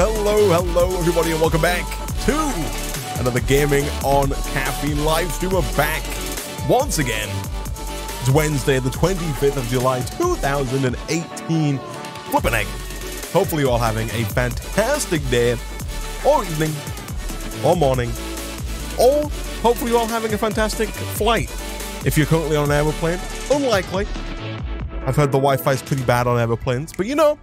Hello, everybody, and welcome back to another Gaming on Caffeine live stream. We're back once again. It's Wednesday, the 25th of July, 2018. Flippin' egg. Hopefully you're all having a fantastic day, or evening, or morning, or hopefully you're all having a fantastic flight. If you're currently on an aeroplane, unlikely. I've heard the Wi-Fi is pretty bad on aeroplanes, but you know,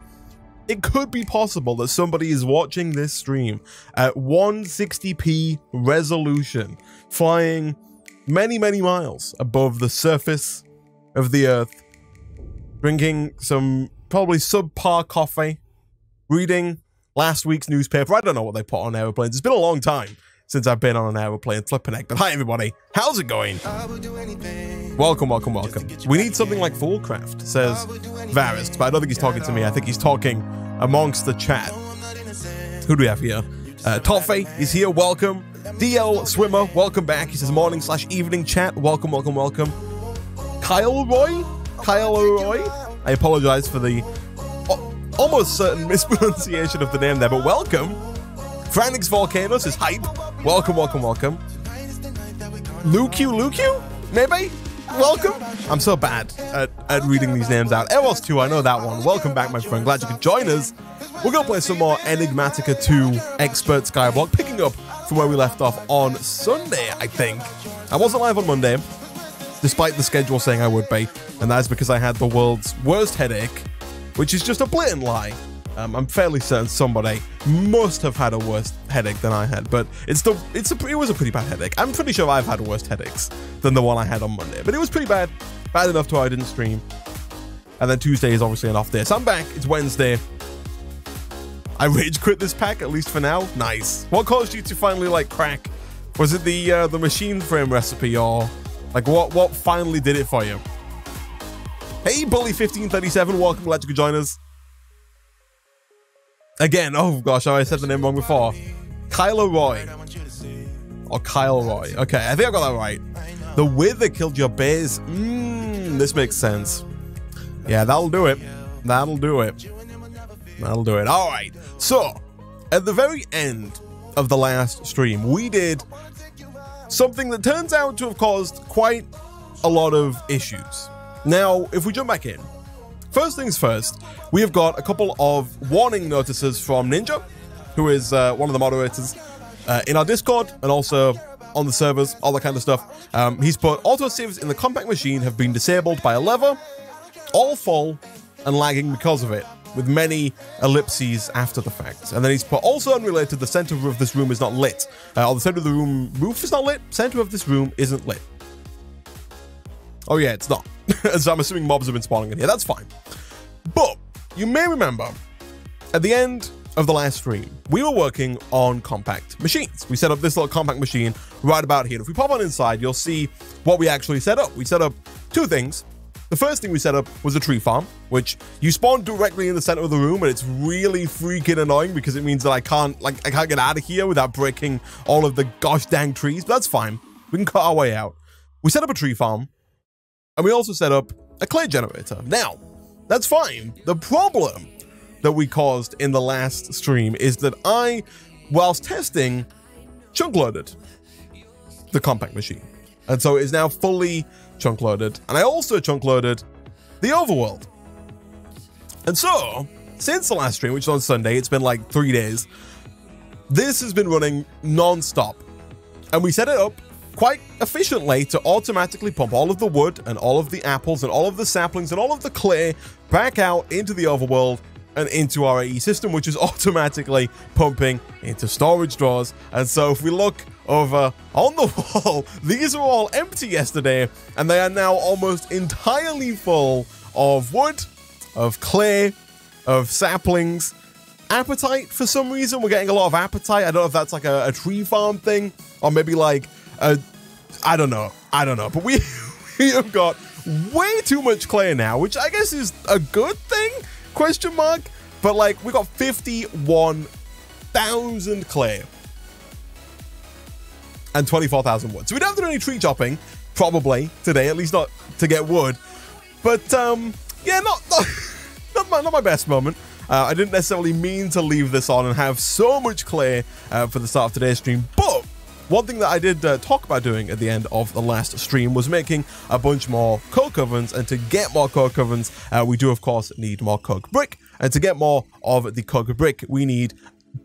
it could be possible that somebody is watching this stream at 160p resolution, flying many, many miles above the surface of the earth, drinking some probably subpar coffee, reading last week's newspaper. I don't know what they put on aeroplanes. It's been a long time since I've been on an aeroplane. Flippin' egg. But hi, everybody. How's it going? Welcome. We need something like Fullcraft, says Varist, but I don't think he's talking to me. I think he's talking amongst the chat. Who do we have here? Toffee is here. Welcome. DL Swimmer, welcome back. He says morning/evening chat. Welcome. Kyle Roy? I apologize for the almost certain mispronunciation of the name there, but welcome. Franix Volcano says hype. Welcome. Luke, maybe? Welcome. I'm so bad at reading these names out. Eros 2, I know that one. Welcome back, my friend. Glad you could join us. We're going to play some more Enigmatica 2 Expert Skyblock, picking up from where we left off on Sunday, I think. I wasn't live on Monday, despite the schedule saying I would be, and that's because I had the world's worst headache, which is just a blatant lie. I'm fairly certain somebody must have had a worse headache than I had, but it was a pretty bad headache. I'm pretty sure I've had worse headaches than the one I had on Monday, but it was pretty bad enough to where I didn't stream. And then Tuesday is obviously an off day, so I'm back. It's Wednesday. I rage quit this pack, at least for now. Nice. What caused you to finally like crack? Was it the machine frame recipe, or like what finally did it for you? Hey, Bully1537, welcome. Glad you could join us. Again, oh gosh, I said the name wrong before. Kyle Roy. Or Kyle Roy. Okay, I think I got that right. The wither killed your base. This makes sense. Yeah, that'll do it. All right. So, at the very end of the last stream, we did something that turns out to have caused quite a lot of issues. Now, if we jump back in, first things first, we have got a couple of warning notices from Ninja, who is one of the moderators in our Discord and also on the servers, all that kind of stuff. He's put autosaves in the compact machine have been disabled by a lever, all full and lagging because of it, with many ellipses after the fact. And then he's put also unrelated, the center of this room is not lit. Or the center of the room roof is not lit, center of this room isn't lit. Oh yeah, it's not. So I'm assuming mobs have been spawning in here. That's fine. But you may remember at the end of the last stream, we were working on compact machines. We set up this little compact machine right about here. If we pop on inside, you'll see what we actually set up. We set up two things. The first thing we set up was a tree farm, which you spawn directly in the center of the room, and it's really freaking annoying because it means that I can't get out of here without breaking all of the gosh dang trees. But that's fine. We can cut our way out. We set up a tree farm, and we also set up a clay generator. Now, that's fine. The problem that we caused in the last stream is that I, whilst testing, chunk loaded the compact machine. And so it is now fully chunk loaded. And I also chunk loaded the overworld. And so, since the last stream, which was on Sunday, it's been like 3 days, this has been running non-stop. And we set it up quite efficiently to automatically pump all of the wood and all of the apples and all of the saplings and all of the clay back out into the overworld and into our AE system, which is automatically pumping into storage drawers. And so if we look over on the wall, these were all empty yesterday, and they are now almost entirely full of wood, of clay, of saplings. Appetite, for some reason, we're getting a lot of appetite. I don't know if that's like a tree farm thing, or maybe like I don't know, but we have got way too much clay now, which I guess is a good thing, question mark, but like we got 51,000 clay and 24,000 wood. So we don't have to do any tree chopping, probably, today, at least not to get wood, but yeah, not my best moment. I didn't necessarily mean to leave this on and have so much clay for the start of today's stream, but one thing that I did talk about doing at the end of the last stream was making a bunch more coke ovens, and to get more coke ovens, we do of course need more coke brick, and to get more of the coke brick, we need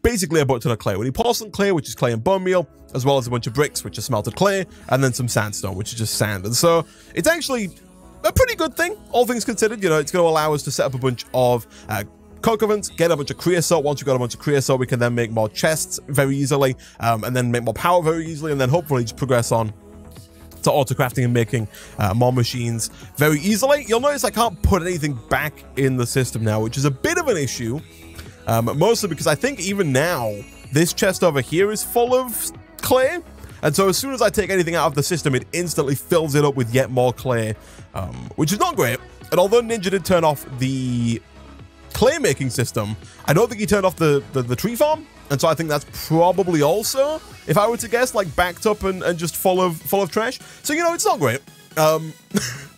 basically a butt ton of clay. We need porcelain clay, which is clay and bone meal, as well as a bunch of bricks, which is smelted clay, and then some sandstone, which is just sand. And so it's actually a pretty good thing, all things considered. You know, it's going to allow us to set up a bunch of coke ovens, get a bunch of creosote. Once we've got a bunch of creosote, we can then make more chests very easily, and then make more power very easily, and then hopefully just progress on to auto crafting and making more machines very easily. You'll notice I can't put anything back in the system now, which is a bit of an issue, mostly because I think even now this chest over here is full of clay, and so as soon as I take anything out of the system, it instantly fills it up with yet more clay, which is not great. And although Ninja did turn off the clay making system, I don't think he turned off the tree farm, and so I think that's probably also, if I were to guess, like backed up and just full of trash. So, you know, it's not great.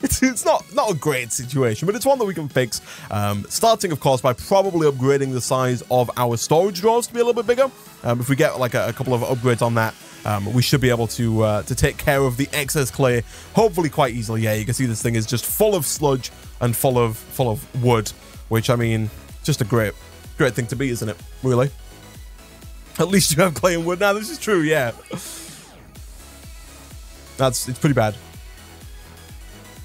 It's not a great situation, but it's one that we can fix, starting of course by probably upgrading the size of our storage drawers to be a little bit bigger. If we get like a couple of upgrades on that, we should be able to take care of the excess clay hopefully quite easily. Yeah, you can see this thing is just full of sludge and full of wood, which, I mean, just a great thing to be, isn't it? Really? At least you have clay and wood now. This is true, yeah. It's pretty bad.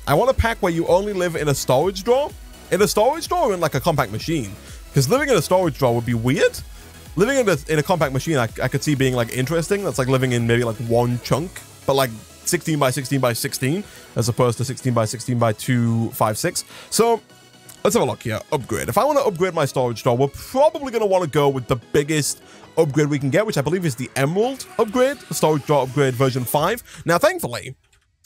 I want a pack where you only live in a storage drawer. In a storage drawer or in like a compact machine? Because living in a storage drawer would be weird. Living in a compact machine, I could see being like interesting. That's like living in maybe like one chunk, but like 16 by 16 by 16, as opposed to 16 by 16 by 256. So let's have a look here. Upgrade. If I want to upgrade my storage drawer, we're probably going to want to go with the biggest upgrade we can get, which I believe is the Emerald upgrade, the storage drawer upgrade version 5. Now, thankfully,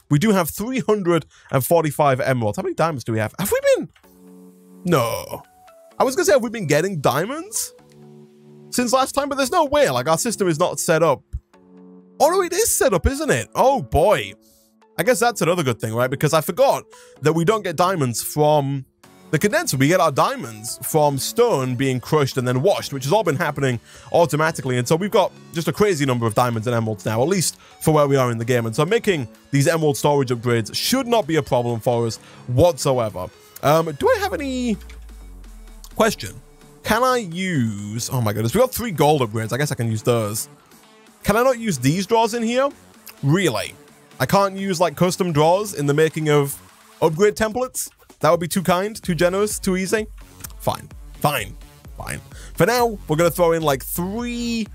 we do have 345 emeralds. How many diamonds do we have? Have we been? No. I was going to say, have we been getting diamonds since last time? But there's no way. Like, our system is not set up. Oh, no, it is set up, isn't it? Oh, boy. I guess that's another good thing, right? Because I forgot that we don't get diamonds from the condenser. We get our diamonds from stone being crushed and then washed, which has all been happening automatically. And so we've got just a crazy number of diamonds and emeralds now, at least for where we are in the game. And so making these emerald storage upgrades should not be a problem for us whatsoever. Do I have any question? Can I use, oh my goodness, we got 3 gold upgrades. I guess I can use those. Can I not use these drawers in here? Really? I can't use like custom drawers in the making of upgrade templates? That would be too kind, too generous, too easy. Fine. For now, we're going to throw in like 3...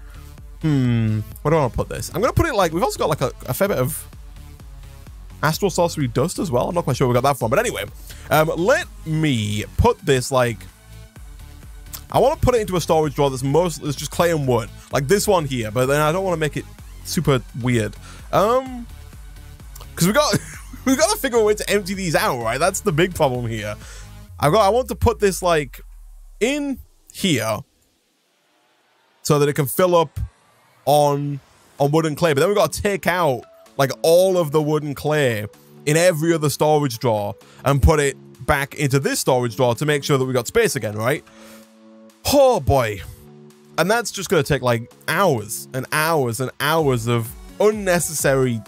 Where do I want to put this? I'm going to put it like... We've also got like a fair bit of astral sorcery dust as well. I'm not quite sure where we got that from. But anyway, let me put this like... I want to put it into a storage drawer that's just clay and wood. Like this one here. But then I don't want to make it super weird. Because we got to figure a way to empty these out, right? That's the big problem here. I want to put this like in here so that it can fill up on wood and clay. But then we've got to take out like all of the wood and clay in every other storage drawer and put it back into this storage drawer to make sure that we got space again, right? Oh boy. And that's just going to take like hours and hours and hours of unnecessary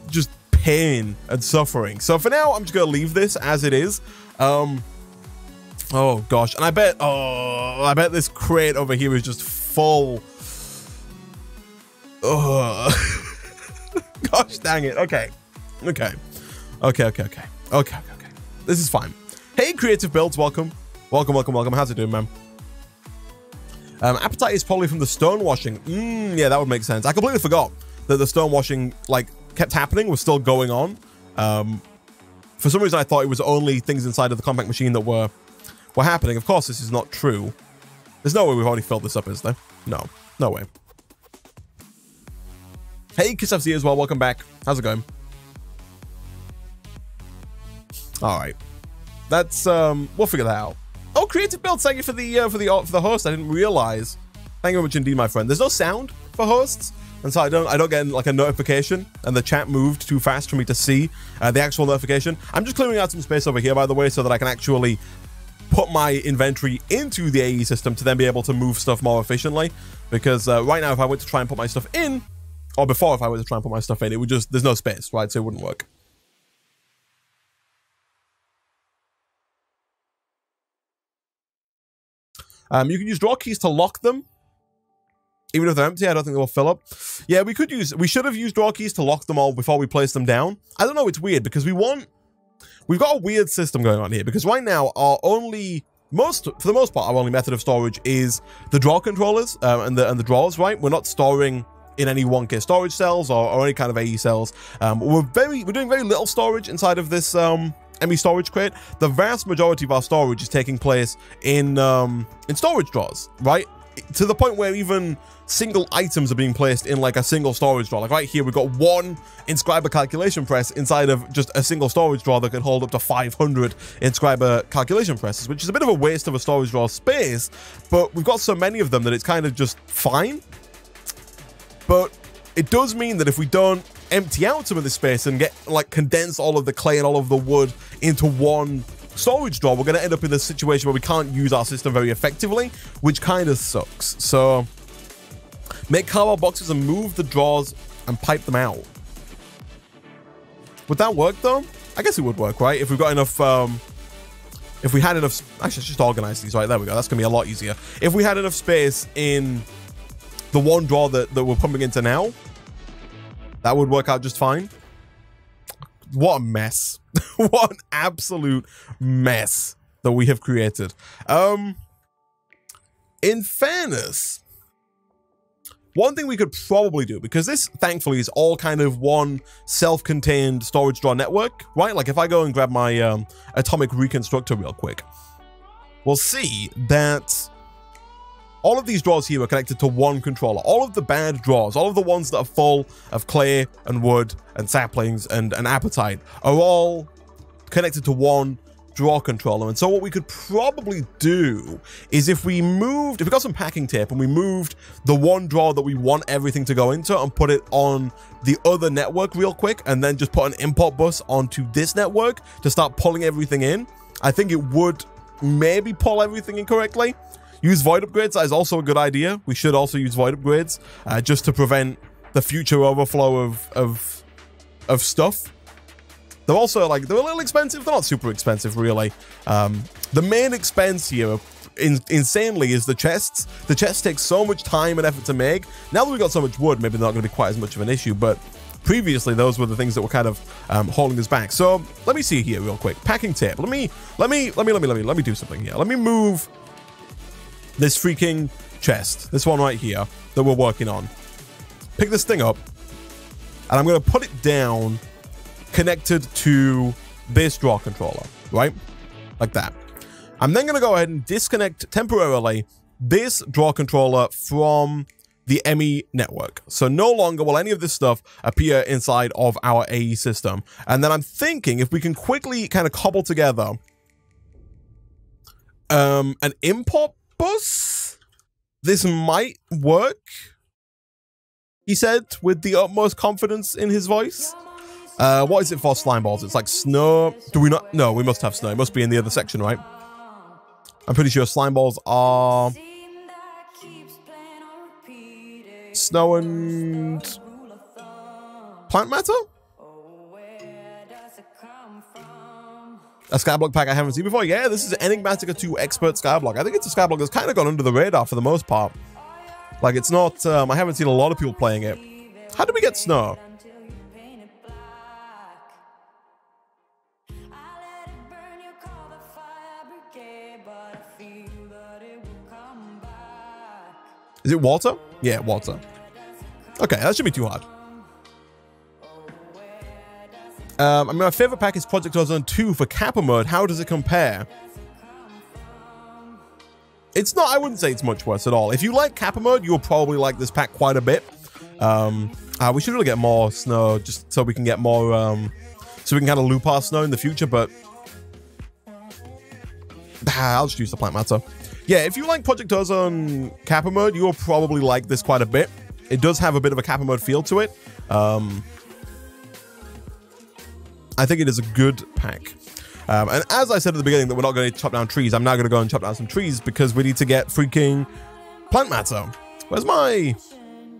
just pain and suffering. So for now, I'm just going to leave this as it is. Oh gosh. And I bet this crate over here is just full. Gosh dang it. Okay. This is fine. Hey, Creative Builds, welcome. Welcome. How's it doing, man? Appetite is probably from the stone washing. Yeah, that would make sense. I completely forgot that the stone washing like kept happening, was still going on. For some reason, I thought it was only things inside of the compact machine that were happening. Of course, this is not true. There's no way we've already filled this up, is there? No way. Hey, Kiss FC as well. Welcome back. How's it going? All right, that's we'll figure that out. Oh, Creative Builds, thank you for the host. I didn't realize. Thank you very much indeed, my friend. There's no sound for hosts, and so I don't get like a notification, and the chat moved too fast for me to see the actual notification. I'm just clearing out some space over here, by the way, so that I can actually put my inventory into the AE system to then be able to move stuff more efficiently. Because right now, if I went to try and put my stuff in, or before if I were to try and put my stuff in, it would just, there's no space, right? So it wouldn't work. You can use draw keys to lock them. Even if they're empty, I don't think they will fill up. Yeah, we should have used draw keys to lock them all before we place them down. I don't know, it's weird because we've got a weird system going on here because right now for the most part, our only method of storage is the draw controllers and the drawers, right? We're not storing in any 1K storage cells or any kind of AE cells. We're doing very little storage inside of this ME storage crate. The vast majority of our storage is taking place in storage drawers, right? To the point where even single items are being placed in like a single storage drawer. Like right here, we've got one inscriber calculation press inside of just a single storage drawer that can hold up to 500 inscriber calculation presses, which is a bit of a waste of a storage drawer space, but we've got so many of them that it's kind of just fine. But it does mean that if we don't empty out some of this space and get like condense all of the clay and all of the wood into one storage drawer, we're going to end up in this situation where we can't use our system very effectively, which kind of sucks. So make cardboard boxes and move the drawers and pipe them out. Would that work though? I guess it would work, right? If we've got enough, if we had enough, actually let's just organize these, right? There we go. That's gonna be a lot easier. If we had enough space in the one drawer that we're pumping into now, that would work out just fine. What a mess. What an absolute mess that we have created. In fairness, one thing we could probably do, because this thankfully is all kind of one self-contained storage drawer network, right? Like if I go and grab my atomic reconstructor real quick, we'll see that all of these drawers here are connected to one controller. All of the bad drawers, all of the ones that are full of clay and wood and saplings and apatite are all connected to one drawer controller. And so what we could probably do is if we got some packing tape and we moved the one drawer that we want everything to go into and put it on the other network real quick and then just put an import bus onto this network to start pulling everything in, I think it would maybe pull everything in correctly. Use void upgrades is also a good idea. We should also use void upgrades just to prevent the future overflow of stuff. They're also like, they're a little expensive. They're not super expensive, really. The main expense here, insanely, is the chests. The chests take so much time and effort to make. Now that we've got so much wood, maybe they're not going to be quite as much of an issue, but previously those were the things that were kind of holding us back. So let me see here real quick. Packing tape. Let me do something here. Let me move this freaking chest, this one right here that we're working on. Pick this thing up, and I'm going to put it down connected to this drawer controller, right? Like that. I'm then going to go ahead and disconnect temporarily this drawer controller from the ME network. So no longer will any of this stuff appear inside of our AE system. And then I'm thinking if we can quickly kind of cobble together an import bus, this might work, he said with the utmost confidence in his voice. What is it for slime balls? It's like snow. Do we not? No, we must have snow. It must be in the other section, right? I'm pretty sure slime balls are snow and plant matter? A Skyblock pack I haven't seen before. Yeah, this is Enigmatica 2 Expert Skyblock. I think it's a Skyblock that's kind of gone under the radar for the most part. Like, it's not, I haven't seen a lot of people playing it. How do we get snow? Is it water? Yeah, water. Okay, that shouldn't be too hard. I mean, my favorite pack is Project Ozone 2 for Kappa mode. How does it compare? It's not, I wouldn't say it's much worse at all. If you like Kappa mode, you'll probably like this pack quite a bit. We should really get more snow just so we can get more, so we can kind of loop our snow in the future, but I'll just use the plant matter. Yeah, if you like Project Ozone Kappa mode, you'll probably like this quite a bit. It does have a bit of a Kappa mode feel to it. I think it is a good pack. And as I said at the beginning that we're not going to chop down trees, I'm now going to go and chop down some trees because we need to get freaking plant matter. Where's my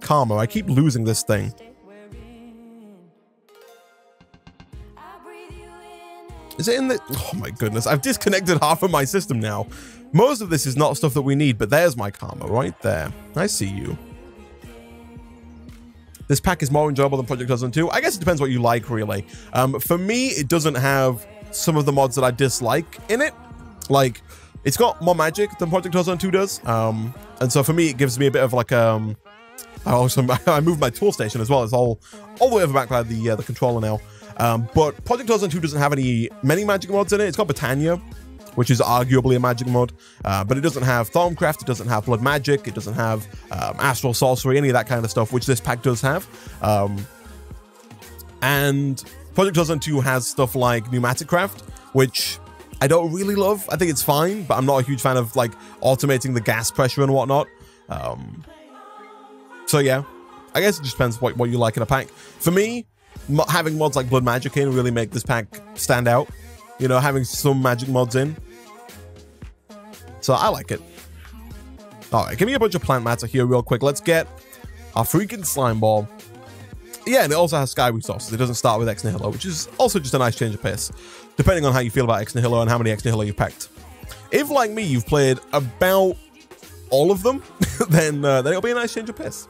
karma? I keep losing this thing. Is it in the... Oh my goodness, I've disconnected half of my system now. Most of this is not stuff that we need, but there's my karma right there. I see you. This pack is more enjoyable than Project 2002. I guess it depends what you like, really. For me, it doesn't have some of the mods that I dislike in it. Like, it's got more magic than Project 2002 does. And so for me, it gives me a bit of like... I moved my tool station as well. It's all the way over back by the controller now. But Project 2002 doesn't have many magic mods in it. It's got Britannia, which is arguably a magic mod, but it doesn't have Thorncraft, it doesn't have Blood Magic, it doesn't have Astral Sorcery, any of that kind of stuff, which this pack does have. And Project 2002 has stuff like Enigmatica, which I don't really love. I think it's fine, but I'm not a huge fan of like automating the gas pressure and whatnot. So yeah, I guess it just depends what you like in a pack. For me, having mods like Blood Magic in really make this pack stand out. You know, having some magic mods in. So I like it. All right, give me a bunch of plant matter here real quick. Let's get our freaking slime ball. Yeah, and it also has sky resources. It doesn't start with Ex Nihilo, which is also just a nice change of pace, depending on how you feel about Ex Nihilo and how many Ex Nihilo you've packed. If, like me, you've played about all of them, then it'll be a nice change of pace.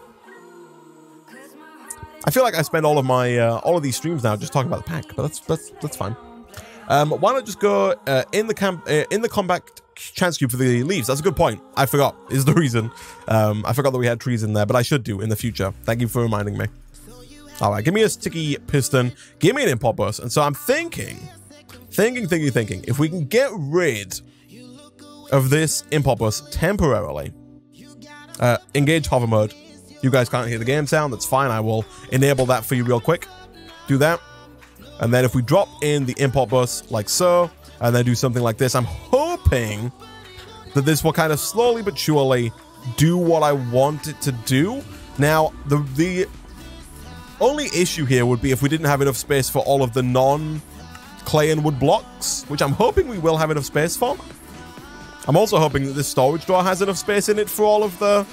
I feel like I spend all of these streams now just talking about the pack, but that's fine. Why not just go in the combat chance cube for the leaves? That's a good point. I forgot is the reason. I forgot that we had trees in there, but I should do in the future. Thank you for reminding me. All right, give me a sticky piston. Give me an import burst. And so I'm thinking, if we can get rid of this import burst temporarily, engage hover mode. You guys can't hear the game sound. That's fine. I will enable that for you real quick. Do that. And then if we drop in the import bus like so, and then do something like this, I'm hoping that this will kind of slowly but surely do what I want it to do. Now, the only issue here would be if we didn't have enough space for all of the non-clay and wood blocks, which I'm hoping we will have enough space for. I'm also hoping that this storage door has enough space in it for all of the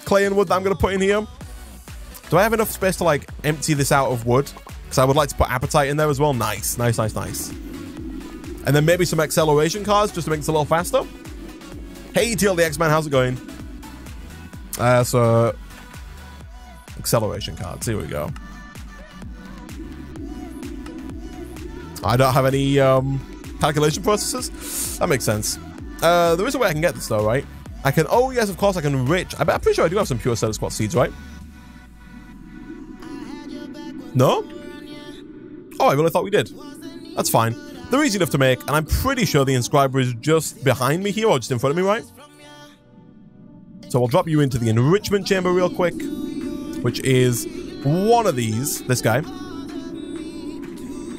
clay and wood that I'm going to put in here. Do I have enough space to like empty this out of wood? Because I would like to put appetite in there as well. Nice. And then maybe some acceleration cards just to make this a little faster. Hey, TL the X-Man, how's it going? So acceleration cards, here we go. I don't have any calculation processes. That makes sense. There is a way I can get this though, right? I can, oh yes, of course I can enrich. I'm pretty sure I do have some pure Cedar Squat seeds, right? No? Oh, I really thought we did. That's fine. They're easy enough to make, and I'm pretty sure the inscriber is just behind me here, or just in front of me, right? So we'll drop you into the enrichment chamber real quick, which is one of these. This guy.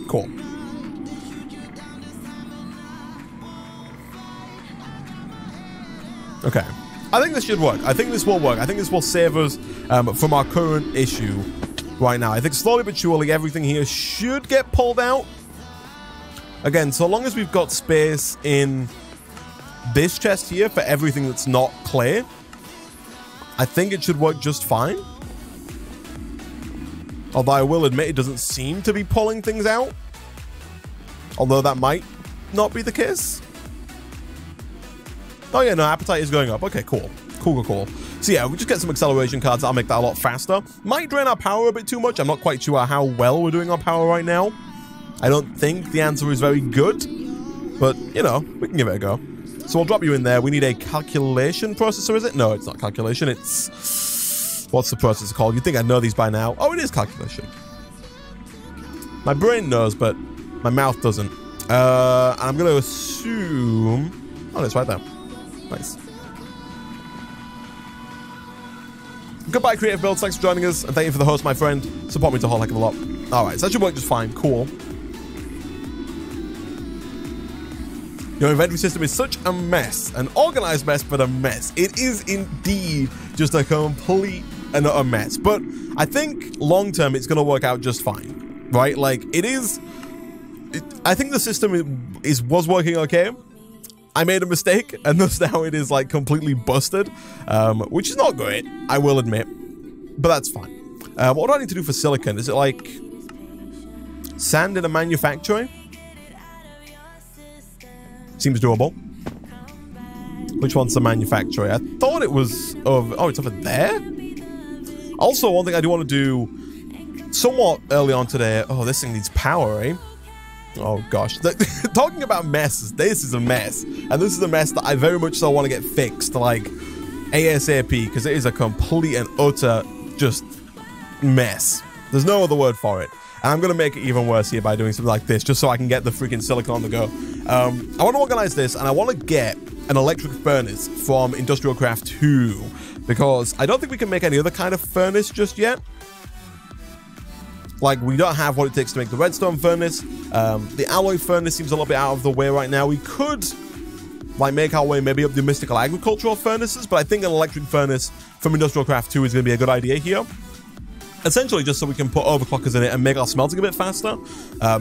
Cool. Okay. I think this should work. I think this will work. I think this will save us from our current issue right now. I think slowly but surely everything here should get pulled out. Again, so long as we've got space in this chest here for everything that's not clay, I think it should work just fine. Although I will admit it doesn't seem to be pulling things out. Although that might not be the case. Oh yeah, no, appetite is going up. Okay, cool. Cool. So yeah, we just get some acceleration cards. That'll make that a lot faster. Might drain our power a bit too much. I'm not quite sure how well we're doing our power right now. I don't think the answer is very good. But, you know, we can give it a go. So we'll drop you in there. We need a calculation processor, is it? No, it's not calculation. It's... What's the processor called? You'd think I'd know these by now. Oh, it is calculation. My brain knows, but my mouth doesn't. I'm going to assume... Oh, it's right there. Nice. Goodbye, Creative Builds. Thanks for joining us. And thank you for the host, my friend. Support me to a whole heck of a lot. Alright, so that should work just fine. Cool. Your inventory system is such a mess. An organized mess, but a mess. It is indeed just a complete and utter mess. But I think long term, it's going to work out just fine. Right? Like, it is I think the system was working okay. I made a mistake, and thus now it is like completely busted, which is not great, I will admit, but that's fine. What do I need to do for silicon? Is it like sand in a manufactory? Seems doable. Which one's the manufacturer? I thought it was over... Oh, it's over there? Also, one thing I do want to do somewhat early on today... Oh, this thing needs power, eh? Oh, gosh. Talking about messes, this is a mess. And this is a mess that I very much so want to get fixed, like, ASAP, because it is a complete and utter just mess. There's no other word for it. And I'm going to make it even worse here by doing something like this, just so I can get the freaking silicon on the go. I want to organize this, and I want to get an electric furnace from Industrial Craft 2, because I don't think we can make any other kind of furnace just yet. Like, we don't have what it takes to make the redstone furnace. The alloy furnace seems a little bit out of the way right now. We could, like, make our way maybe up the mystical agricultural furnaces, but I think an electric furnace from Industrial Craft 2 is going to be a good idea here. Essentially, just so we can put overclockers in it and make our smelting a bit faster.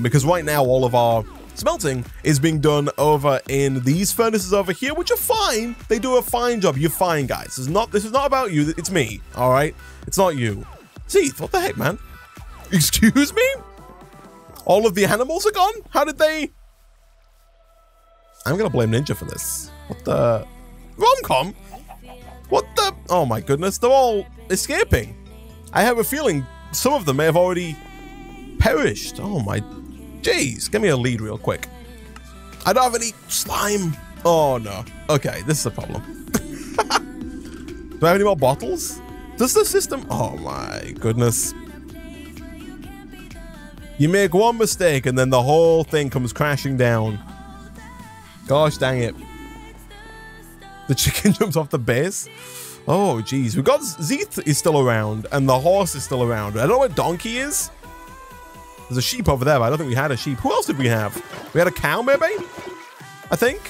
Because right now, all of our smelting is being done over in these furnaces over here, which are fine. They do a fine job. You're fine, guys. This is not about you. It's me, all right? It's not you. Seath, what the heck, man? Excuse me? All of the animals are gone? How did they... I'm going to blame Ninja for this. What the... Rom-com? What the... Oh, my goodness. They're all escaping. I have a feeling some of them may have already perished. Oh, my... Jeez, give me a lead real quick. I don't have any slime. Oh, no. Okay, this is a problem. Do I have any more bottles? Does the system... Oh, my goodness. You make one mistake and then the whole thing comes crashing down. Gosh dang it. The chicken jumps off the base. Oh, geez. We've got... Zeeth is still around and the horse is still around. I don't know where Donkey is. There's a sheep over there, but I don't think we had a sheep. Who else did we have? We had a cow, maybe? I think.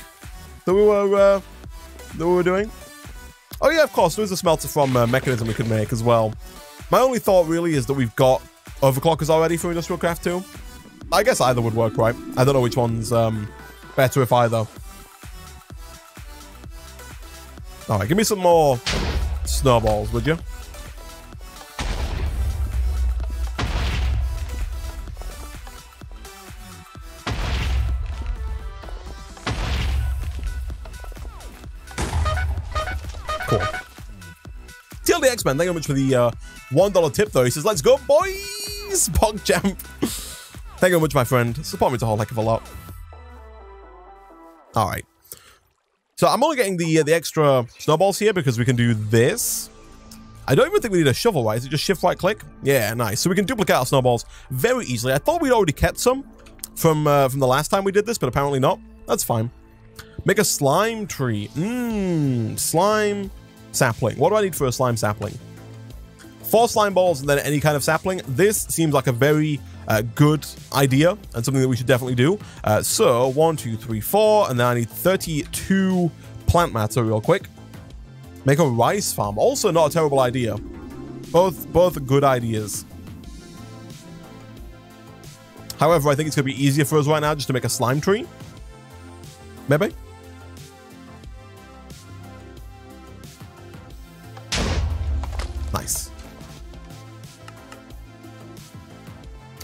That we were doing. Oh, yeah, of course. There was a smelter from Mechanism we could make as well. My only thought really is that we've got overclockers already for Industrial Craft 2. I guess either would work, right? I don't know which one's better if either. All right, give me some more snowballs, would you? Cool. TLD X-Man, thank you very much for the $1 tip, though. He says, let's go, boys! PogChamp. Thank you very much, my friend. Support me to a whole heck of a lot. All right. So I'm only getting the extra snowballs here because we can do this. I don't even think we need a shovel, right? Is it just shift right click? Yeah, nice. So we can duplicate our snowballs very easily. I thought we'd already kept some from the last time we did this, but apparently not. That's fine. Make a slime tree. Slime sapling. What do I need for a slime sapling? 4 slime balls and then any kind of sapling. This seems like a very good idea and something that we should definitely do. So 1, 2, 3, 4, and then I need 32 plant matter real quick. Make a rice farm. Also not a terrible idea. Both good ideas. However, I think it's going to be easier for us right now just to make a slime tree. Maybe? Nice.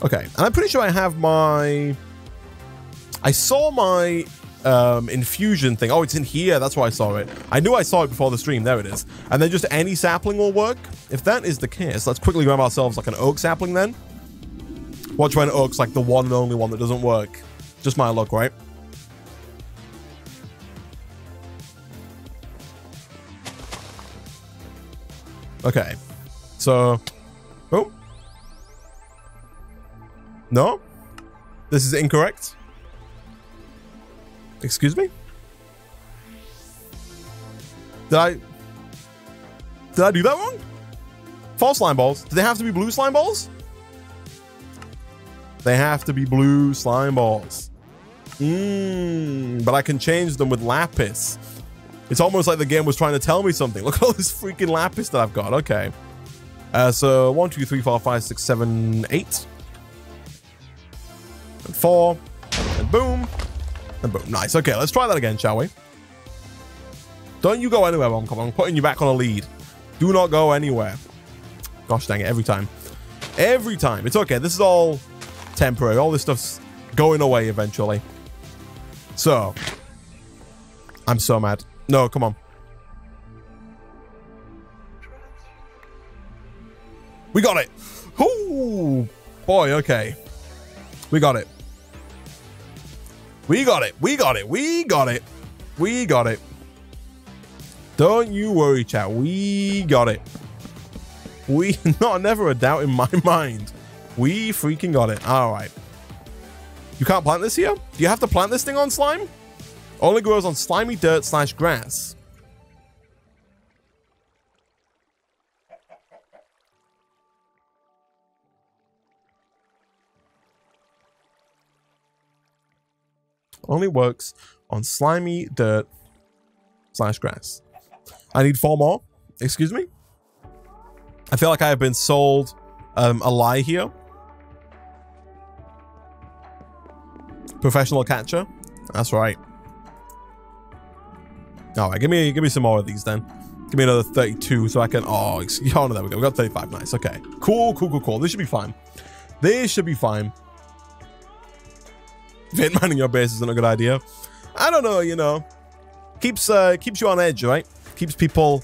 Okay, and I'm pretty sure I have my... I saw my infusion thing. Oh, it's in here. That's why I saw it. I knew I saw it before the stream. There it is. And then just any sapling will work. If that is the case, let's quickly grab ourselves like an oak sapling then. Watch when oak's like the one and only one that doesn't work. Just my luck, right? Okay. So... Oh. No? This is incorrect? Excuse me? Did I do that wrong? 4 slime balls. Do they have to be blue slime balls? They have to be blue slime balls. But I can change them with lapis. It's almost like the game was trying to tell me something. Look at all this freaking lapis that I've got. Okay. So 1, 2, 3, 4, 5, 6, 7, 8. And 4. And boom. And boom. Nice. Okay, let's try that again, shall we? Don't you go anywhere, Rom. I'm putting you back on a lead. Do not go anywhere. Gosh dang it, every time. Every time. It's okay. This is all temporary. All this stuff's going away eventually. So, I'm so mad. No, come on. We got it. Ooh, boy, okay. We got it. We got it. We got it. We got it. We got it. Don't you worry, chat. We got it. We, never a doubt in my mind. We freaking got it. All right. You can't plant this here? Do you have to plant this thing on slime? Only grows on slimy dirt / grass. Only works on slimy dirt / grass. I need 4 more. Excuse me? I feel like I have been sold a lie here. Professional catcher. That's right. All right, give me some more of these then. Give me another 32 so I can. Oh, no, there we go. We got 35. Nice. Okay. Cool. This should be fine. This should be fine. Vent manning your base isn't a good idea. I don't know, you know. Keeps you on edge, right? Keeps people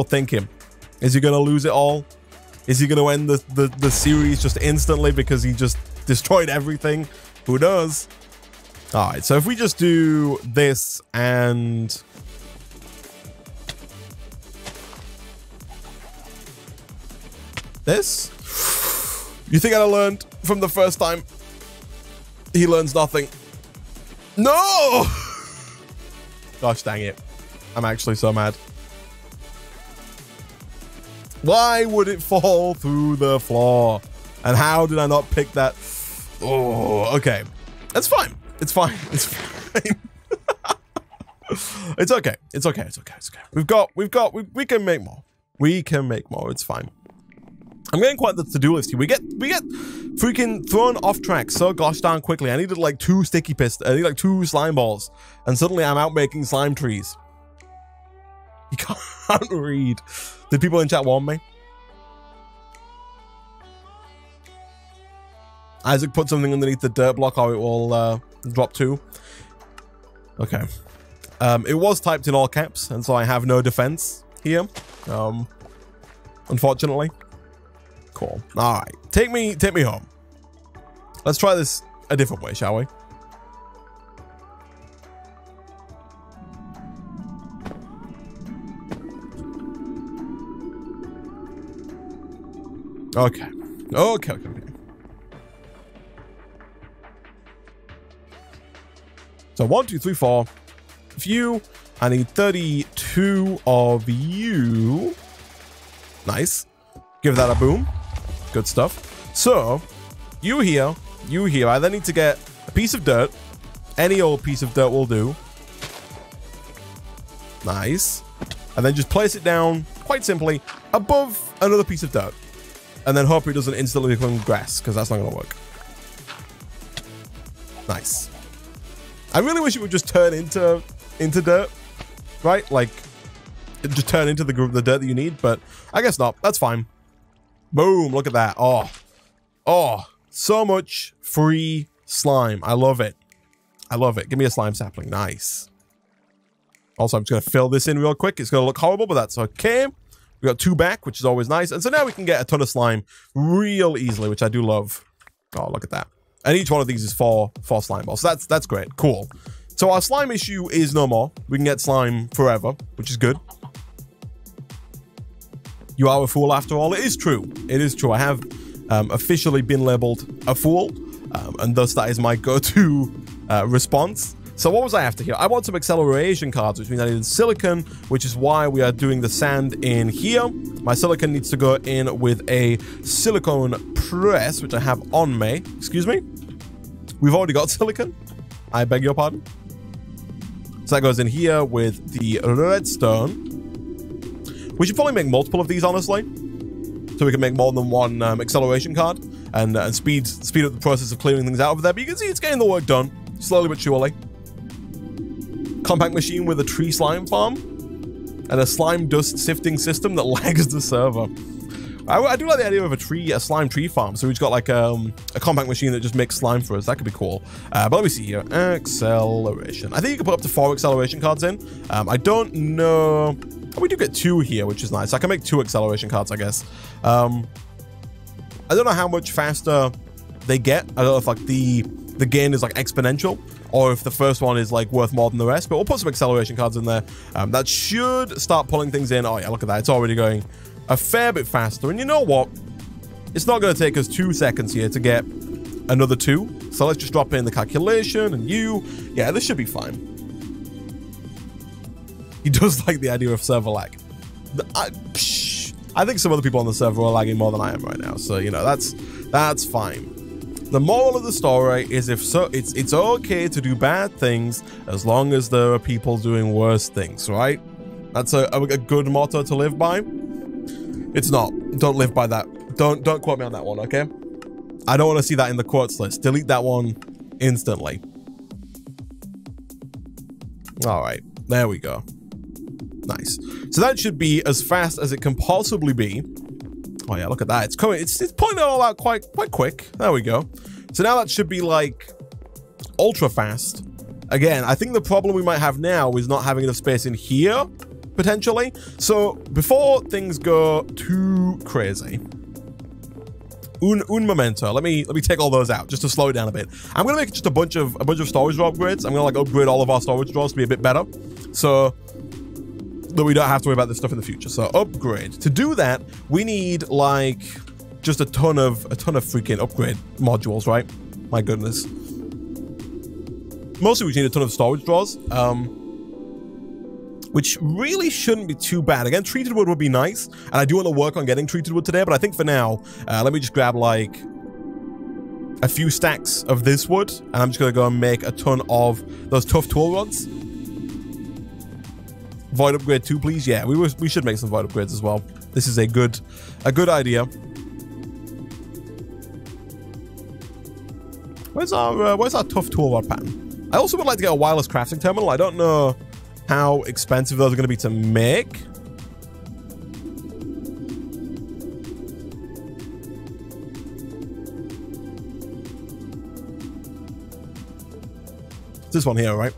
thinking. Is he gonna lose it all? Is he gonna end the series just instantly because he just destroyed everything? Who knows? All right, so if we just do this and this, you think I'd have learned from the first time? He learns nothing. No! Gosh dang it. I'm actually so mad. Why would it fall through the floor? And how did I not pick that? Oh, okay. It's fine. It's fine. It's fine. It's okay. It's okay. It's okay. It's okay. We can make more. We can make more. It's fine. I'm getting quite the to-do list here. We get freaking thrown off track so gosh darn quickly. I needed like 2 sticky pistons. I need like 2 slime balls. And suddenly I'm out making slime trees. You can't read. Did people in chat warn me? Isaac, put something underneath the dirt block or it will drop too. Okay. It was typed in all caps, and so I have no defense here. Unfortunately. Cool. All right. Take me home. Let's try this a different way, shall we? Okay. Okay. So 1, 2, 3, 4. Few. I need 32 of you. Nice. Give that a boom. Good stuff. So, you here. I then need to get a piece of dirt. Any old piece of dirt will do. Nice. And then just place it down, quite simply, above another piece of dirt. And then hope it doesn't instantly become grass, because that's not going to work. Nice. I really wish it would just turn into dirt, right? Like, it just turn into the dirt that you need, but I guess not. That's fine. Boom, look at that. Oh, so much free slime. I love it. I love it. Give me a slime sapling. Nice. Also, I'm just going to fill this in real quick. It's going to look horrible, but that's okay. We got 2 back, which is always nice. And so now we can get a ton of slime real easily, which I do love. Oh, look at that. And each one of these is 4 slime balls. So that's great. Cool. So our slime issue is no more. We can get slime forever, which is good. You are a fool after all. It is true. It is true. I have officially been labeled a fool. And thus that is my go-to response. So what was I after here? I want some acceleration cards, which means I need silicon, which is why we are doing the sand in here. My silicon needs to go in with a silicone press, which I have on me. Excuse me? We've already got silicon. I beg your pardon. So that goes in here with the redstone. We should probably make multiple of these, honestly. So we can make more than 1 acceleration card. and speed up the process of clearing things out over there. But you can see it's getting the work done, slowly but surely. Compact machine with a tree slime farm and a slime dust sifting system that lags the server. I do like the idea of a slime tree farm. So we've got like a compact machine that just makes slime for us. That could be cool. But let me see here. Acceleration. I think you can put up to 4 acceleration cards in. I don't know. Oh, we do get 2 here, which is nice. I can make 2 acceleration cards, I guess. I don't know how much faster they get. I don't know if like the gain is like exponential, or if the first one is like worth more than the rest. But we'll put some acceleration cards in there. That should start pulling things in. Oh yeah, look at that. It's already going a fair bit faster. And you know what? It's not going to take us 2 seconds here to get another 2. So let's just drop in the calculation and yeah, this should be fine. He does like the idea of server lag. I think some other people on the server are lagging more than I am right now. So, you know, that's fine. The moral of the story is it's okay to do bad things as long as there are people doing worse things, right? That's a good motto to live by. It's not. Don't live by that. Don't quote me on that one, okay? I don't want to see that in the quotes list. Delete that one instantly. All right, there we go. Nice. So that should be as fast as it can possibly be. Oh yeah, look at that. It's coming. It's pulling it all out quite quick. There we go. So now that should be like ultra fast. Again, I think the problem we might have now is not having enough space in here. Potentially. So before things go too crazy, un momento. Let me take all those out just to slow it down a bit. I'm gonna make just a bunch of storage drawer upgrades. I'm gonna like upgrade all of our storage drawers to be a bit better, so that we don't have to worry about this stuff in the future. So upgrade. To do that, we need like just a ton of freaking upgrade modules, right? My goodness. Mostly we need a ton of storage drawers. Which really shouldn't be too bad. Again, treated wood would be nice, and I do want to work on getting treated wood today, but I think for now, let me just grab like a few stacks of this wood, and I'm just going to go and make a ton of those tough tool rods. Void upgrade 2, please. Yeah, we should make some void upgrades as well. This is a good idea. Where's our tough tool rod pattern? I also would like to get a wireless crafting terminal. I don't know how expensive those are going to be to make. This one here, right?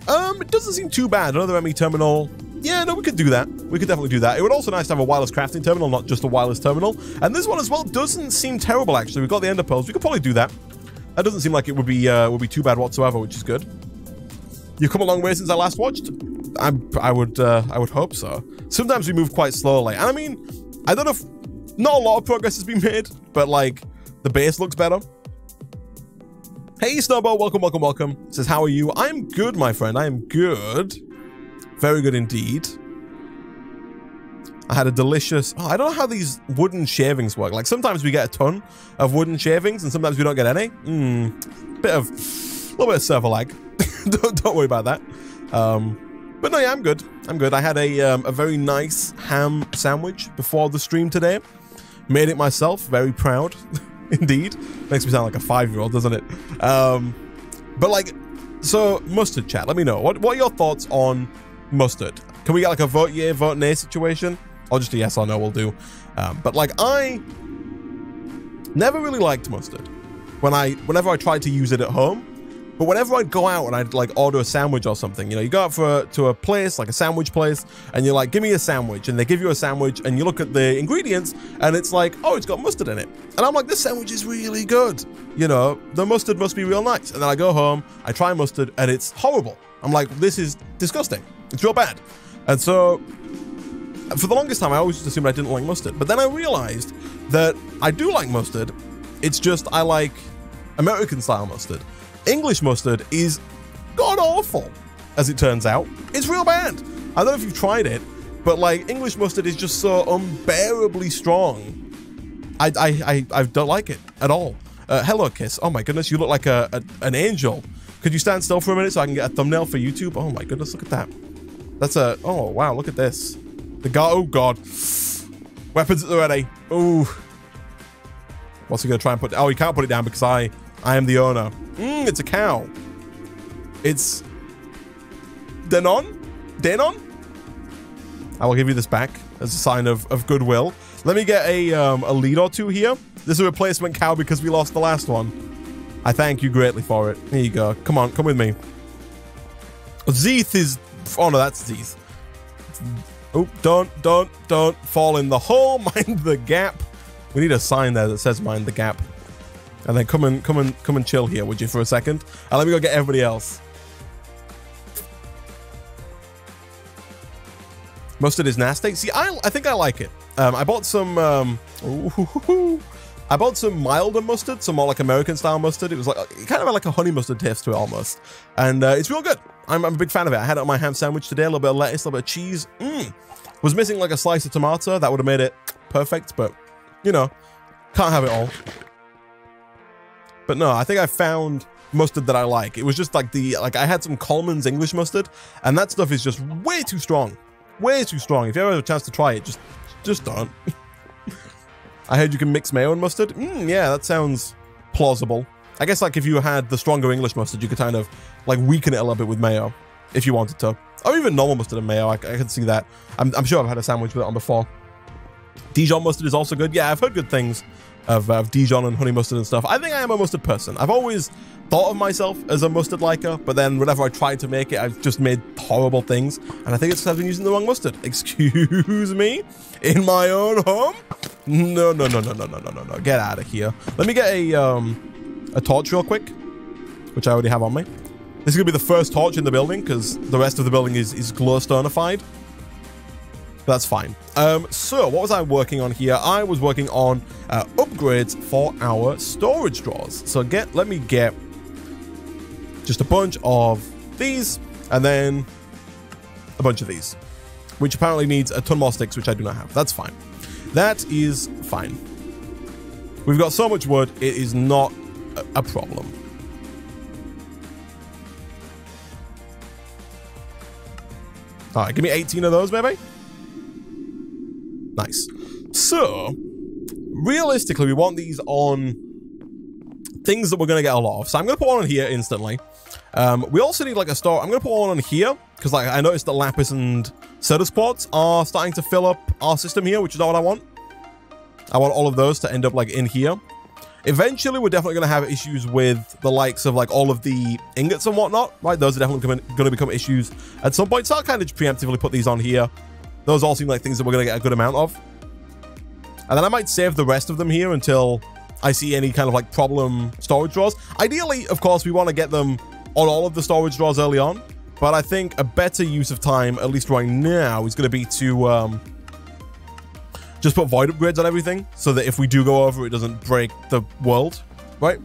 It doesn't seem too bad. Another ME terminal. Yeah, no, we could do that. We could definitely do that. It would also be nice to have a wireless crafting terminal, not just a wireless terminal. And this one as well doesn't seem terrible, actually. We've got the ender pearls. We could probably do that. That doesn't seem like it would be too bad whatsoever, which is good. You've come a long way since I last watched. I would hope so. Sometimes we move quite slowly. And I mean, I don't know if not a lot of progress has been made, but like the base looks better. Hey Snowball, welcome. Says, how are you? I'm good, my friend. I am good. Very good indeed. I had a delicious... Oh, I don't know how these wooden shavings work. Like sometimes we get a ton of wooden shavings and sometimes we don't get any. A little bit of server lag. don't worry about that. But no, yeah, I'm good. I had a very nice ham sandwich before the stream today. Made it myself. Very proud. Indeed. Makes me sound like a 5-year-old, doesn't it? But like, so mustard chat. Let me know. What are your thoughts on mustard? Can we get like a vote yay, vote nay situation? Or just a yes or no will do. But like, I never really liked mustard whenever I tried to use it at home. But whenever I'd go out and I'd like order a sandwich or something, you know, you go out to a place, like a sandwich place, and you're like, give me a sandwich. And they give you a sandwich and you look at the ingredients and it's like, oh, it's got mustard in it. And I'm like, this sandwich is really good. You know, the mustard must be real nice. And then I go home, I try mustard and it's horrible. I'm like, this is disgusting. It's real bad. And so for the longest time, I always just assumed I didn't like mustard. But then I realized that I do like mustard. It's just I like American style mustard. English mustard is god-awful, as it turns out. It's real bad. I don't know if you've tried it, but like English mustard is just so unbearably strong. I don't like it at all. Hello, Kiss. Oh my goodness, you look like an angel. Could you stand still for a minute so I can get a thumbnail for YouTube? Oh my goodness, look at that. That's a... Oh, wow, look at this. The god... Oh, God. Weapons at the ready. Ooh. What's he gonna try and put? Oh, he can't put it down because I am the owner. It's a cow. It's Denon. I will give you this back as a sign of goodwill. Let me get a lead or two here. This is a replacement cow because we lost the last one. I thank you greatly for it. Here you go. Come on, come with me. Zeeth is... Oh, no, that's Zeeth. Oh, don't fall in the hole. Mind the gap. We need a sign there that says mind the gap. And then come and chill here, would you, for a second? And let me go get everybody else. Mustard is nasty. See, I think I like it. I bought some... I bought some milder mustard, some more like American style mustard. It was like kind of like a honey mustard taste to it almost. And it's real good. I'm a big fan of it. I had it on my ham sandwich today. A little bit of lettuce, a little bit of cheese. Was missing like a slice of tomato. That would have made it perfect, but you know, can't have it all. But no, I think I found mustard that I like. It was just like I had some Coleman's English mustard, and that stuff is just way too strong. Way too strong. If you ever have a chance to try it, just don't. I heard you can mix mayo and mustard. Yeah, that sounds plausible. I guess like if you had the stronger English mustard, you could kind of like weaken it a little bit with mayo if you wanted to. Or even normal mustard and mayo. I can see that. I'm sure I've had a sandwich with it on before. Dijon mustard is also good. Yeah, I've heard good things of Dijon and honey mustard and stuff. I think I am a mustard person. I've always thought of myself as a mustard liker, but then whenever I tried to make it, I've just made horrible things. And I think it's because I've been using the wrong mustard. Excuse me? In my own home? No. Get out of here. Let me get a torch real quick, which I already have on me. This is going to be the first torch in the building because the rest of the building is glowstone-ified. That's fine. So what was I working on here? I was working on upgrades for our storage drawers. So let me get just a bunch of these and then a bunch of these, which apparently needs a ton more sticks, which I do not have. That's fine. That is fine. We've got so much wood, it is not a problem. All right, give me 18 of those, maybe. Nice. So, realistically, we want these on things that we're going to get a lot of. So I'm going to put one on here instantly. We also need like a store. I'm going to put one on here because like I noticed that lapis and Certus quartz are starting to fill up our system here, which is not what I want. I want all of those to end up like in here. Eventually, we're definitely going to have issues with the likes of like all of the ingots and whatnot, right? Those are definitely going to become issues at some point. So I'll kind of preemptively put these on here. Those all seem like things that we're going to get a good amount of. And then I might save the rest of them here until I see any kind of like problem storage drawers. Ideally, of course, we want to get them on all of the storage drawers early on. But I think a better use of time, at least right now, is going to be to just put void upgrades on everything so that if we do go over, it doesn't break the world, right?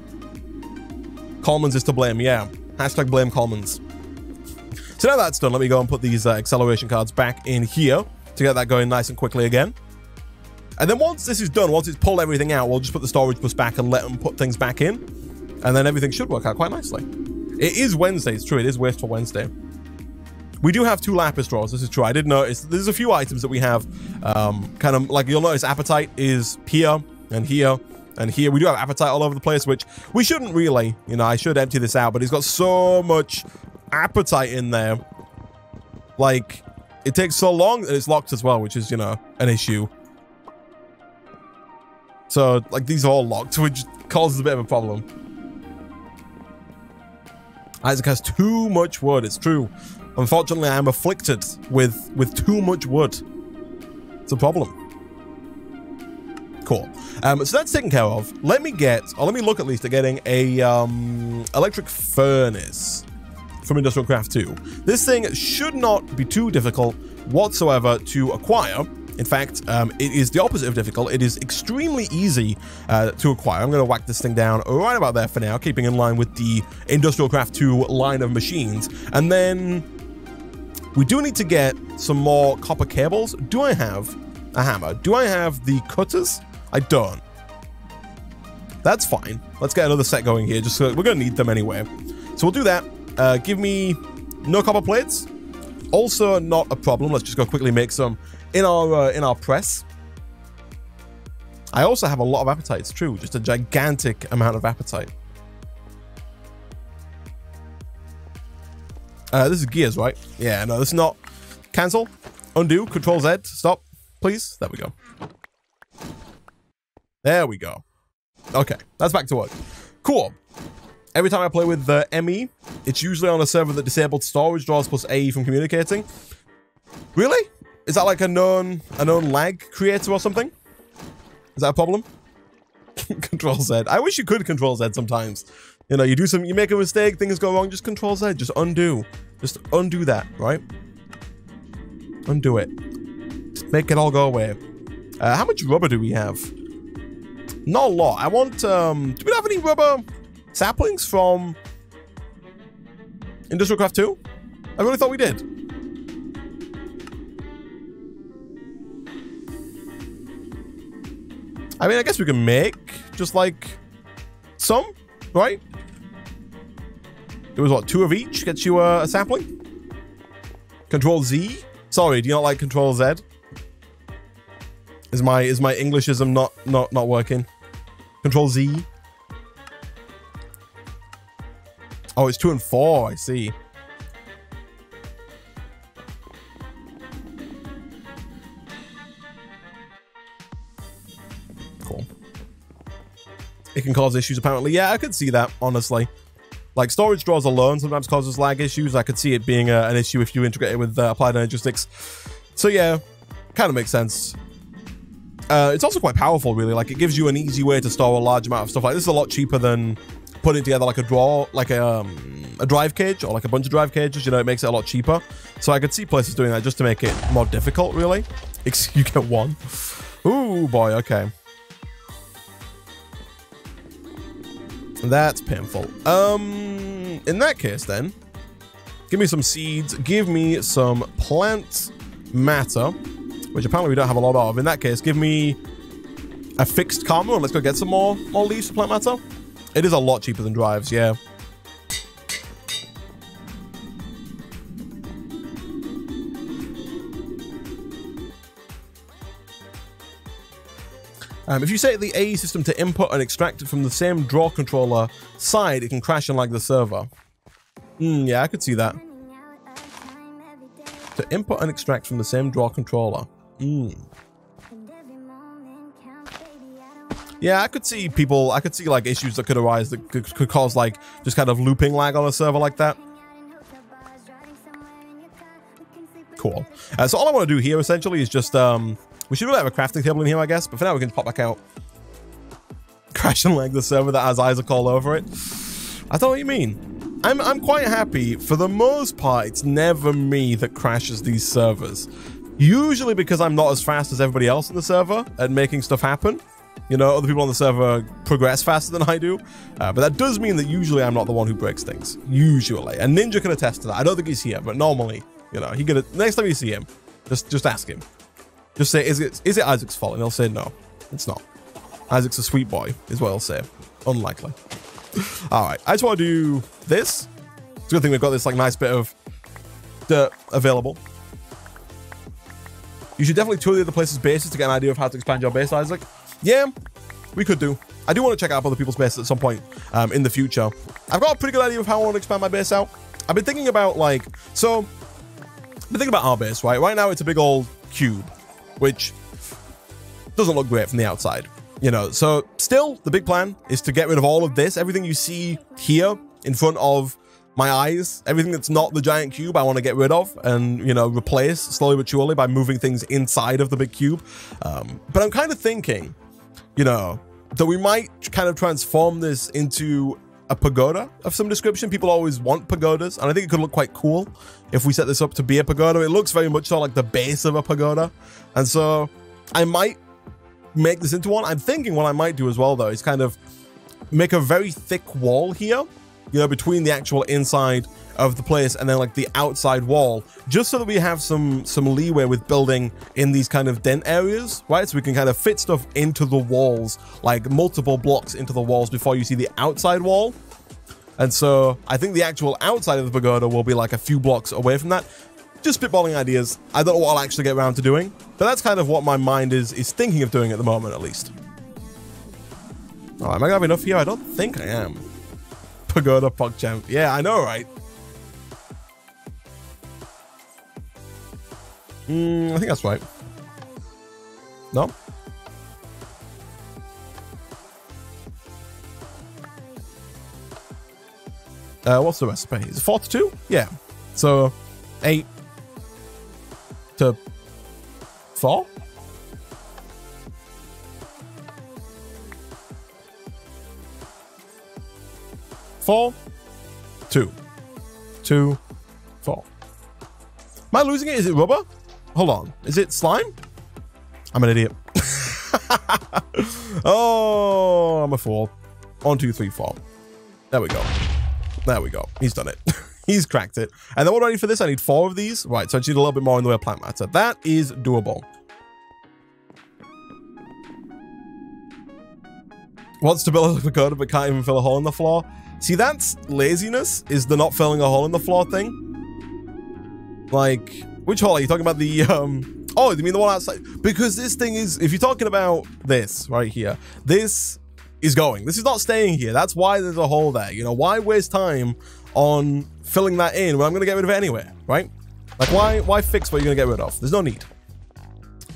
Coleman's is to blame, yeah. Hashtag blame Coleman's. So now that's done, let me go and put these acceleration cards back in here to get that going nice and quickly again. And then once this is done, once it's pulled everything out, we'll just put the storage bus back and let them put things back in. And then everything should work out quite nicely. It is Wednesday, it's true, it is Wasteful Wednesday. We do have 2 lapis drawers, this is true. I did notice there's a few items that we have, kind of like you'll notice appetite is here and here and here. We do have appetite all over the place, which we shouldn't really, you know, I should empty this out, but it's got so much appetite in there. Like, it takes so long that it's locked as well, which is, you know, an issue. So, like, these are all locked, which causes a bit of a problem. Isaac has too much wood, it's true. Unfortunately, I am afflicted with too much wood. It's a problem. Cool. So that's taken care of. Let me look at least at getting a electric furnace from Industrial Craft 2. This thing should not be too difficult whatsoever to acquire. In fact, it is the opposite of difficult. It is extremely easy to acquire. I'm going to whack this thing down right about there for now, keeping in line with the Industrial Craft 2 line of machines. And then we do need to get some more copper cables. Do I have a hammer? Do I have the cutters? I don't. That's fine. Let's get another set going here, just so we're going to need them anyway. So we'll do that. Give me no copper plates. Also not a problem. Let's just go quickly make some in our press. I also have a lot of appetite. It's true. Just a gigantic amount of appetite. This is gears, right? Yeah, no, this is not. Cancel. Undo. Control Z. Stop. Please. There we go. There we go. Okay. That's back to work. Cool. Every time I play with the ME, it's usually on a server that disabled storage draws plus AE from communicating. Really? Is that like a known lag creator or something? Is that a problem? Control Z. I wish you could Control Z sometimes. You know, you make a mistake, things go wrong, just Control Z, just undo. Just undo that, right? Undo it. Just make it all go away. How much rubber do we have? Not a lot. I want, do we have any rubber saplings from Industrial Craft 2? I really thought we did. I mean, I guess we can make just like some, right? It was what, 2 of each gets you a sapling? Control Z? Sorry, do you not like Control Z? Is my Englishism not working? Control Z? Oh, it's 2 and 4, I see. Cool. It can cause issues apparently. Yeah, I could see that, honestly. Like storage draws alone sometimes causes lag issues. I could see it being an issue if you integrate it with applied energistics. So yeah, kind of makes sense. It's also quite powerful, really. Like it gives you an easy way to store a large amount of stuff. Like this is a lot cheaper than putting together like a drawer, like a drive cage or like a bunch of drive cages. You know, it makes it a lot cheaper. So I could see places doing that just to make it more difficult, really. You get 1. Ooh, boy, okay. That's painful. In that case then, give me some seeds, give me some plant matter, which apparently we don't have a lot of. In that case, give me a fixed karma and let's go get some more leaves for plant matter. It is a lot cheaper than drives, yeah. If you set the AE system to input and extract it from the same draw controller side, it can crash and lag the server. Yeah, I could see that. To input and extract from the same draw controller. Yeah, I could see like issues that could arise that could cause like just kind of looping lag on a server like that. Cool. So all I want to do here essentially is just we should really have a crafting table in here, I guess, but for now we can pop back out. Crash and lag the server that has Isaac all over it. I don't know what you mean. I'm quite happy. For the most part, it's never me that crashes these servers. Usually because I'm not as fast as everybody else in the server at making stuff happen. You know, other people on the server progress faster than I do. But that does mean that usually I'm not the one who breaks things. Usually. And Ninja can attest to that. I don't think he's here, but normally, you know, next time you see him, just ask him. Just say, is it Isaac's fault? And he'll say, no, it's not. Isaac's a sweet boy, is what he'll say. Unlikely. All right, I just want to do this. It's a good thing we've got this like nice bit of dirt available. You should definitely tour the other places' bases to get an idea of how to expand your base, Isaac. Yeah, we could do. I do want to check out other people's bases at some point in the future. I've got a pretty good idea of how I want to expand my base out. I've been thinking about like, so, I've been thinking about our base, right? Right now it's a big old cube, which doesn't look great from the outside, you know. So still, the big plan is to get rid of all of this. Everything you see here in front of my eyes, everything that's not the giant cube, I want to get rid of and, you know, replace slowly but surely by moving things inside of the big cube. But I'm kind of thinking, you know, that we might kind of transform this into a pagoda of some description. People always want pagodas, and I think it could look quite cool if we set this up to be a pagoda. It looks very much so like the base of a pagoda, and so I might make this into one. I'm thinking what I might do as well, though, is kind of make a very thick wall here, you know, between the actual inside of the place and then like the outside wall, just so that we have some leeway with building in these kind of dent areas, right? So we can kind of fit stuff into the walls, like multiple blocks into the walls before you see the outside wall. And so I think the actual outside of the pagoda will be like a few blocks away from that. Just spitballing ideas. I don't know what I'll actually get around to doing, but that's kind of what my mind is thinking of doing at the moment, at least. Oh, am I gonna have enough here? I don't think I am. Pagoda PogChamp. Yeah, I know, right? I think that's right. No? What's the recipe? Is it 4 to 2? Yeah. So 8 to 4? Four, 2, 2, 4. Am I losing it? Is it rubber? Hold on. Is it slime? I'm an idiot. Oh, I'm a fool. 1, 2, 3, 4. There we go. There we go. He's done it. He's cracked it. And then what do I need for this? I need 4 of these. Right, so I just need a little bit more in the way of plant matter. That is doable. Wants to build a pagoda but can't even fill a hole in the floor. See, that's laziness, is the not filling a hole in the floor thing. Like, which hole are you talking about? The, oh, you mean the one outside? Because this thing is, if you're talking about this right here, this is going. This is not staying here. That's why there's a hole there. You know, why waste time on filling that in when I'm going to get rid of it anyway, right? Like, why fix what you're going to get rid of? There's no need.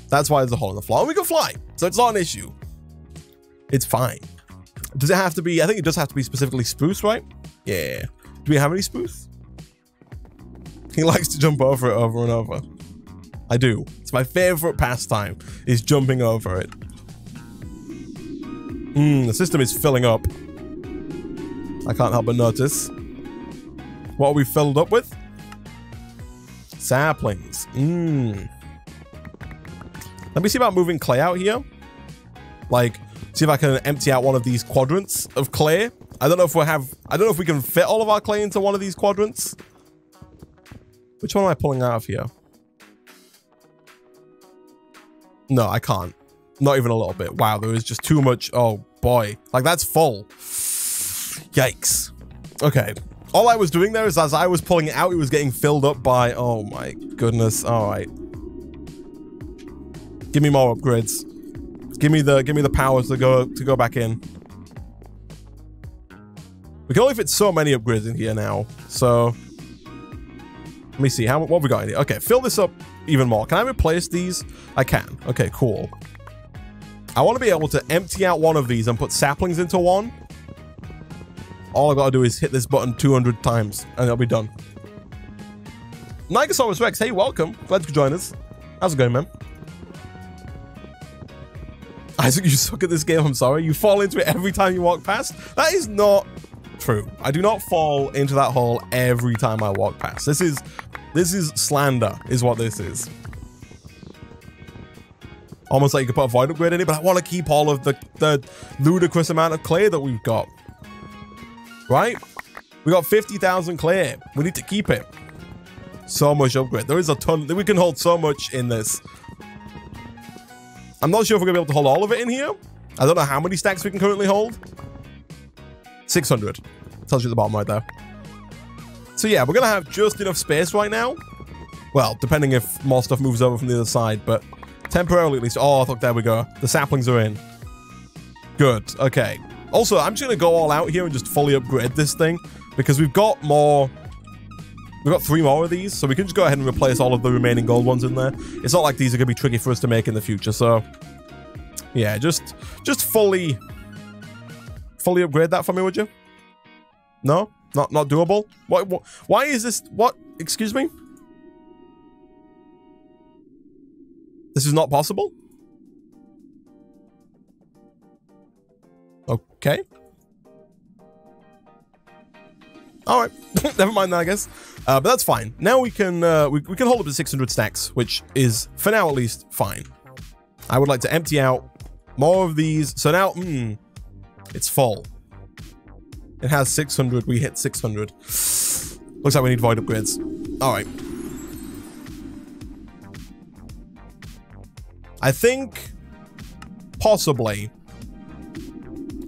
That's why there's a hole in the floor. And we can fly, so it's not an issue. It's fine. Does it have to be? I think it does have to be specifically spruce, right? Yeah. Do we have any spruce? He likes to jump over it over and over. I do. It's my favorite pastime, is jumping over it. The system is filling up. I can't help but notice. What are we filled up with? Saplings. Let me see about moving clay out here. Like, see if I can empty out one of these quadrants of clay. I don't know if we can fit all of our clay into one of these quadrants. Which one am I pulling out of here? No, I can't. Not even a little bit. Wow, there is just too much. Oh boy. Like, that's full. Yikes. Okay. All I was doing there is as I was pulling it out, it was getting filled up by, oh my goodness. All right. Give me more upgrades. Give me the powers to go back in. We can only fit so many upgrades in here now. So let me see what have we got in here. Okay, fill this up even more. Can I replace these? I can. Okay, cool. I want to be able to empty out one of these and put saplings into one. All I got to do is hit this button 200 times and it'll be done. Nigosaurus Rex, hey, welcome. Glad you could join us. How's it going, man? Isaac, you suck at this game, I'm sorry. You fall into it every time you walk past. That is not true. I do not fall into that hole every time I walk past. This is slander, is what this is. Almost like you could put a void upgrade in it, but I want to keep all of the ludicrous amount of clay that we've got. Right? We got 50,000 clay. We need to keep it. So much upgrade. There is a ton. We can hold so much in this. I'm not sure if we're going to be able to hold all of it in here. I don't know how many stacks we can currently hold. 600. Tells you at the bottom right there. So yeah, we're going to have just enough space right now. Well, depending if more stuff moves over from the other side, but temporarily at least. Oh, look, there we go. The saplings are in. Good. Okay. Also, I'm just going to go all out here and just fully upgrade this thing because we've got more. We've got 3 more of these, so we can just go ahead and replace all of the remaining gold ones in there. It's not like these are going to be tricky for us to make in the future, so yeah, just fully upgrade that for me, would you? No? Not doable? Why is this? What? Excuse me? This is not possible? Okay. All right. Never mind that, I guess. But that's fine. Now we can hold up to 600 stacks, which is, for now at least, fine. I would like to empty out more of these. So now, it's full. It has 600. We hit 600. Looks like we need void upgrades. All right. I think possibly,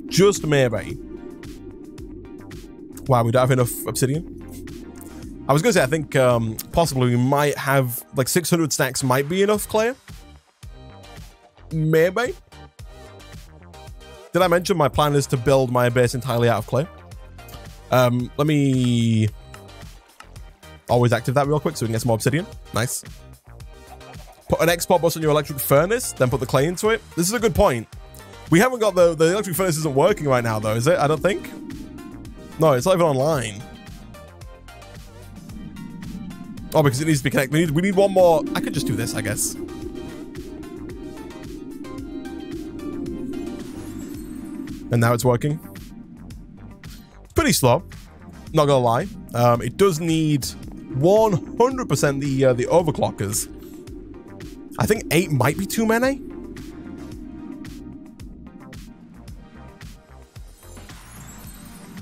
just maybe. Wow, we don't have enough obsidian. I was going to say, I think possibly we might have, like 600 stacks might be enough clay. Maybe. did I mention my plan is to build my base entirely out of clay? Let me always active that real quick so we can get some more obsidian. Nice. Put an export bus on your electric furnace, then put the clay into it. This is a good point. We haven't got the electric furnace isn't working right now though, is it? I don't think. No, it's not even online. Oh, because it needs to be connected. We need one more. I could just do this, I guess. And now it's working. Pretty slow, not gonna lie. It does need 100% the overclockers. I think 8 might be too many.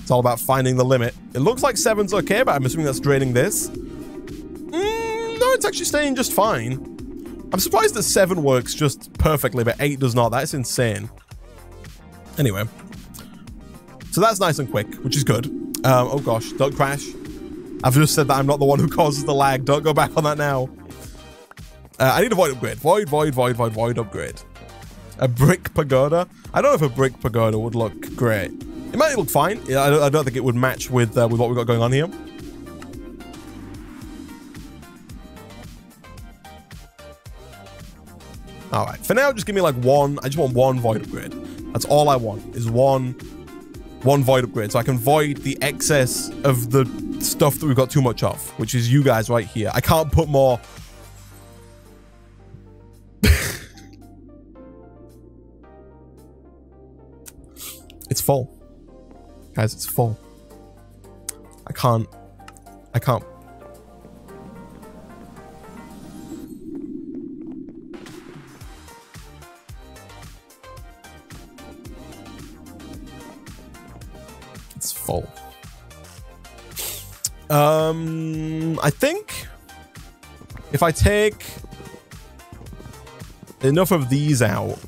It's all about finding the limit. It looks like 7's okay, but I'm assuming that's draining this. No, it's actually staying just fine. I'm surprised that 7 works just perfectly, but 8 does not. That's insane. Anyway. So that's nice and quick, which is good. Oh gosh, don't crash. I've just said that I'm not the one who causes the lag. Don't go back on that now. I need a void upgrade. Void upgrade. A brick pagoda. I don't know if a brick pagoda would look great. It might look fine. Yeah, I don't think it would match with what we've got going on here. All right. For now, just give me like one. I just want one void upgrade. That's all I want is one void upgrade. So I can void the excess of the stuff that we've got too much of, which is you guys right here. I can't put more. It's full. Guys, it's full. I can't. It's full. I think if I take enough of these out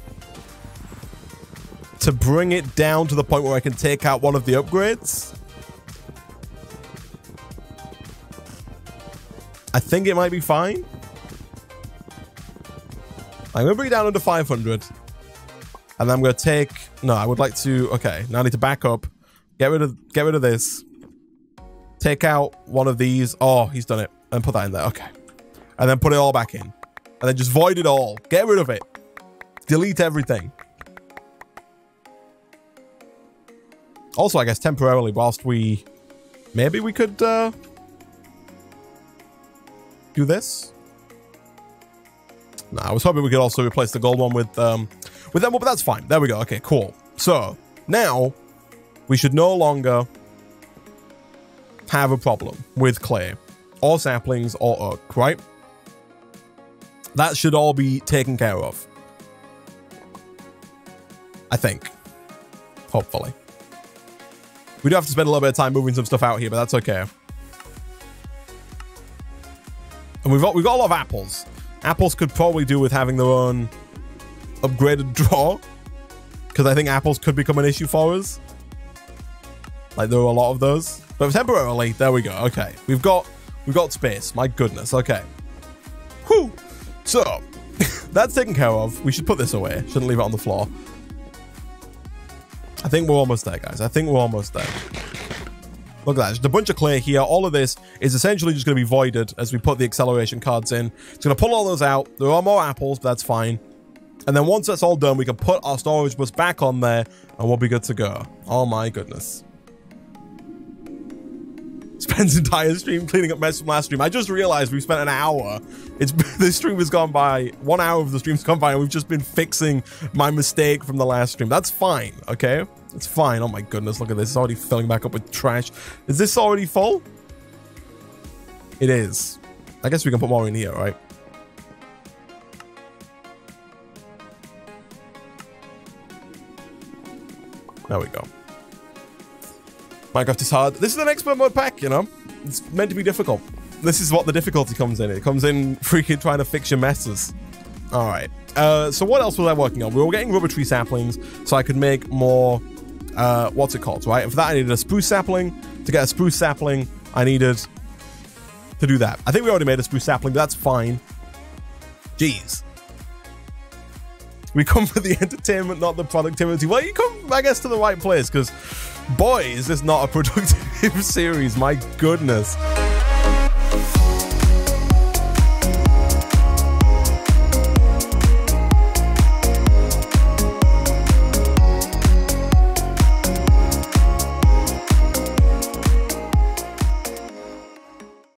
to bring it down to the point where I can take out one of the upgrades, I think it might be fine. I'm going to bring it down under 500. And then I'm going to take... No, I would like to... Okay, now I need to back up. Get rid of this. Take out one of these. Oh, he's done it. And put that in there. Okay. And then put it all back in. And then just void it all. Get rid of it. Delete everything. Also, I guess temporarily, whilst we... Maybe we could do this? No, I was hoping we could also replace the gold one with them, but that's fine. There we go. Okay, cool. So, now, we should no longer have a problem with clay, or saplings, or oak, right? That should all be taken care of. I think. Hopefully. We do have to spend a little bit of time moving some stuff out here, but that's okay. And we've got a lot of apples. Apples could probably do with having their own upgraded draw, because I think apples could become an issue for us. Like there are a lot of those, but temporarily, there we go. Okay, we've got space. My goodness. Okay. Whew. So that's taken care of. We should put this away. Shouldn't leave it on the floor. I think we're almost there, guys. I think we're almost there. Look at that. Just a bunch of clay here. All of this is essentially just going to be voided as we put the acceleration cards in. It's going to pull all those out. There are more apples, but that's fine. And then once that's all done, we can put our storage bus back on there and we'll be good to go. Oh my goodness. Spends entire stream cleaning up mess from last stream. I just realized we've spent an hour. The stream has gone by. 1 hour of the stream's gone by and we've just been fixing my mistake from the last stream. That's fine, okay? It's fine. Oh my goodness, look at this. It's already filling back up with trash. Is this already full? It is. I guess we can put more in here, right? There we go. Minecraft is hard. This is an expert mode pack, you know? It's meant to be difficult. This is what the difficulty comes in. It comes in freaking trying to fix your messes. All right. So what else was I working on? We were getting rubber tree saplings so I could make more, what's it called, right? And for that, I needed a spruce sapling. To get a spruce sapling, I needed to do that. I think we already made a spruce sapling, but that's fine. Jeez. We come for the entertainment, not the productivity. Well, you come, I guess, to the right place, because boy, is this not a productive series. My goodness.